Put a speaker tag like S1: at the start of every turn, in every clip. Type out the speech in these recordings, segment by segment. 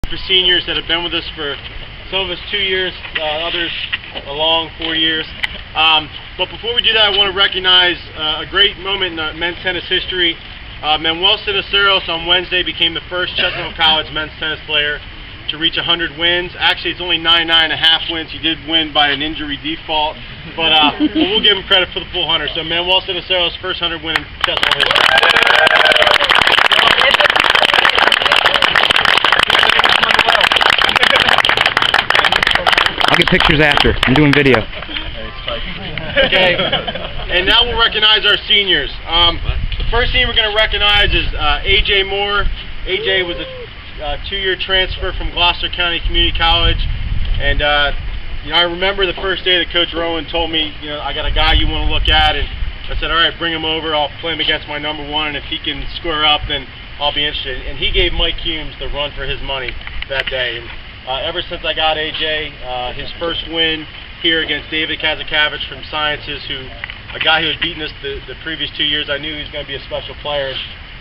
S1: for seniors that have been with us for some of us 2 years, others a long 4 years. But before we do that, I want to recognize a great moment in men's tennis history. Manuel Sinaceros on Wednesday became the first Chestnut College men's tennis player to reach 100 wins. Actually, it's only 99.5 wins. He did win by an injury default, but we'll give him credit for the full 100. So Manuel Sinaceros, first 100 win in Chestnut history.
S2: I'll get pictures after. I'm doing video.
S1: Okay, and now we'll recognize our seniors. The first senior we're going to recognize is A.J. Moore. A.J. was a 2-year transfer from Gloucester County Community College, and you know, I remember the first day that Coach Rowan told me, you know, I got a guy you want to look at, and I said, all right, bring him over. I'll play him against my #1, and if he can square up, then I'll be interested. And he gave Mike Humes the run for his money that day. And ever since I got A.J., his first win here against David Kazakavich from Sciences, a guy who had beaten us the previous 2 years, I knew he was going to be a special player.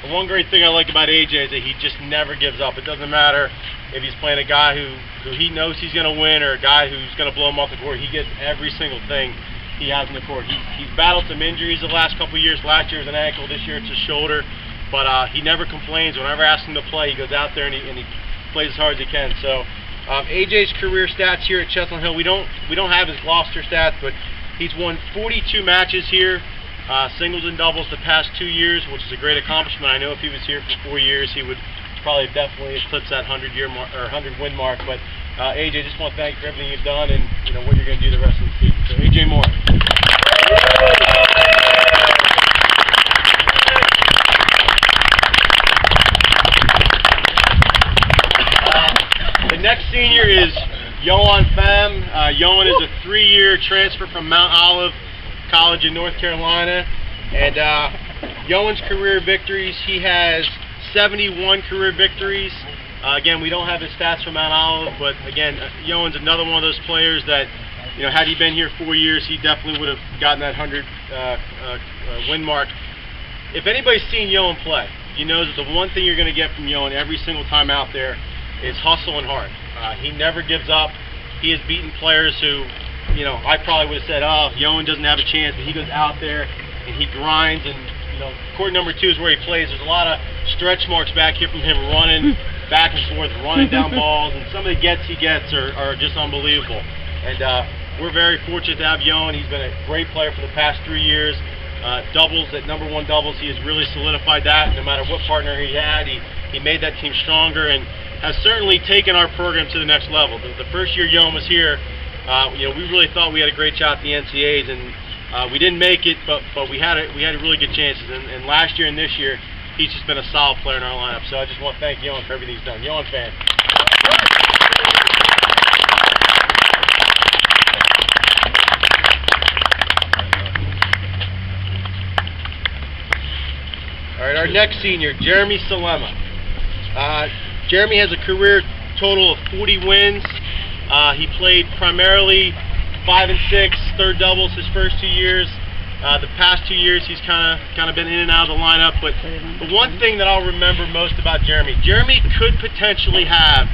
S1: And one great thing I like about A.J. is that he just never gives up. It doesn't matter if he's playing a guy who he knows he's going to win or a guy who's going to blow him off the court. He gets every single thing he has in the court. He's battled some injuries the last couple of years. Last year it was an ankle, this year it's a shoulder. But he never complains. Whenever I ask him to play, he goes out there and he plays as hard as he can. So A.J.'s career stats here at Chestnut Hill, we don't have his Gloucester stats, but he's won 42 matches here, singles and doubles the past 2 years, which is a great accomplishment. I know if he was here for 4 years, he would probably definitely eclipse that 100 win mark. But A.J., just want to thank you for everything you've done and you know what you're going to do the rest of the season. So A.J. Moore. The next senior is Yeoman Pham. Yeoman is a 3-year transfer from Mount Olive College in North Carolina. And Yeoman's career victories, he has 71 career victories. Again, we don't have his stats from Mount Olive, but again, Yeoman's another one of those players that, you know, had he been here 4 years, he definitely would have gotten that 100 win mark. If anybody's seen Yeoman play, you know that the one thing you're going to get from Yeoman every single time out there is hustle and heart. He never gives up. He has beaten players who, you know, I probably would have said, oh, Yeoman doesn't have a chance, but he goes out there and he grinds. And, you know, court #2 is where he plays. There's a lot of stretch marks back here from him running back and forth, running down balls, and some of the gets he gets are just unbelievable. And we're very fortunate to have Yeoman. He's been a great player for the past 3 years. Doubles, at #1 doubles, he has really solidified that. No matter what partner he had, he made that team stronger and has certainly taken our program to the next level. The first year Yeoman was here, you know, we really thought we had a great shot at the NCAAs, and we didn't make it, but we had really good chances. And last year and this year, he's just been a solid player in our lineup. So I just want to thank Yeoman for everything he's done. Yeoman fan. All right, our next senior, Jeremy Salema. Jeremy has a career total of 40 wins. He played primarily 5 and 6, third doubles his first 2 years. The past 2 years he's kind of been in and out of the lineup. But the one thing that I'll remember most about Jeremy could potentially have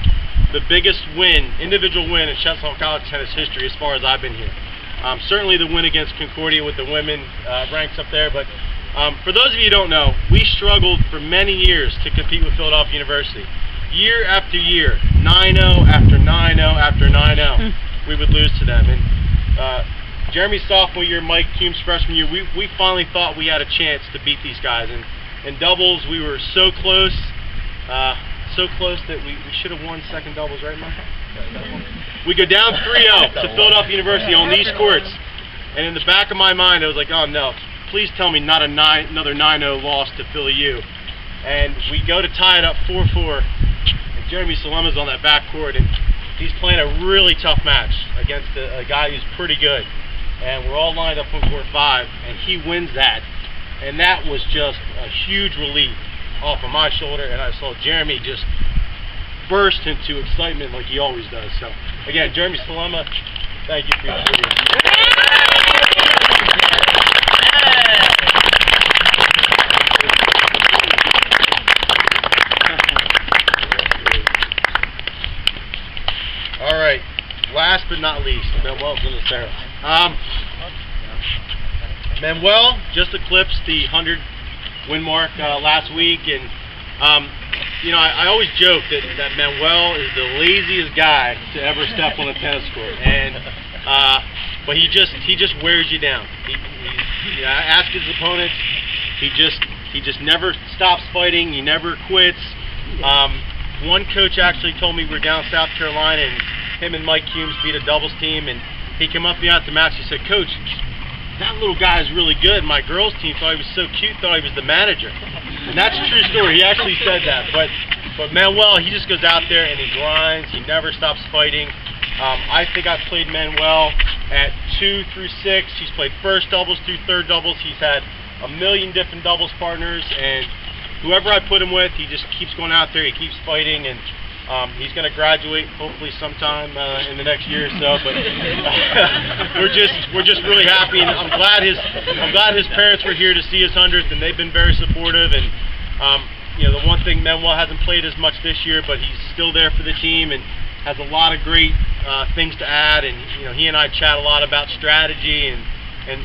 S1: the biggest win, individual win in Chestnut College tennis history as far as I've been here. Certainly the win against Concordia with the women ranks up there. But for those of you who don't know, we struggled for many years to compete with Philadelphia University. Year after year, 9-0 after 9-0 after 9-0, we would lose to them. And Jeremy's sophomore year, Mike Humes' freshman year, we finally thought we had a chance to beat these guys. And in doubles, we were so close that we should have won second doubles, right, Mike? We go down 3-0 to Philadelphia University on these courts. And in the back of my mind, I was like, oh no, please tell me not another 9-0 loss to Philly U. And we go to tie it up 4-4. Jeremy Salema's on that back court, and he's playing a really tough match against a guy who's pretty good. And we're all lined up on court 5, and he wins that. And that was just a huge relief off of my shoulder, and I saw Jeremy just burst into excitement like he always does. So, again, Jeremy Salema, thank you for your video. not least, Manuel Sinacero. Manuel just eclipsed the 100 win mark last week, and you know, I always joke that Manuel is the laziest guy to ever step on a tennis court, and but he just wears you down. You know, I ask his opponents, he just never stops fighting. He never quits. One coach actually told me we were down South Carolina, and him and Mike Humes beat a doubles team, and he came up to me after the match. He said, "Coach, that little guy is really good. My girls' team thought he was so cute, thought he was the manager." And that's a true story. He actually said that. But Manuel, he just goes out there and he grinds. He never stops fighting. I think I've played Manuel at 2 through 6. He's played first doubles through third doubles. He's had a million different doubles partners, and whoever I put him with, he just keeps going out there. He keeps fighting, and he's going to graduate hopefully sometime in the next year or so. But we're just really happy, and I'm glad his parents were here to see his 100th, and they've been very supportive. And you know, the one thing, Manuel hasn't played as much this year, but he's still there for the team and has a lot of great things to add. And you know, he and I chat a lot about strategy, and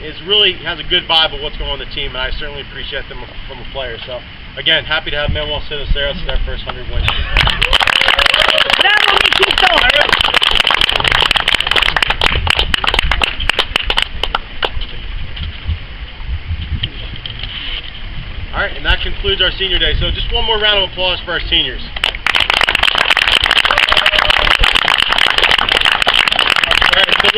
S1: it's really has a good vibe of what's going on in the team, and I certainly appreciate them from a player. So again, happy to have Manuel Sinacero. It's their first 100 win. All right, and that concludes our senior day. So just one more round of applause for our seniors. All right, so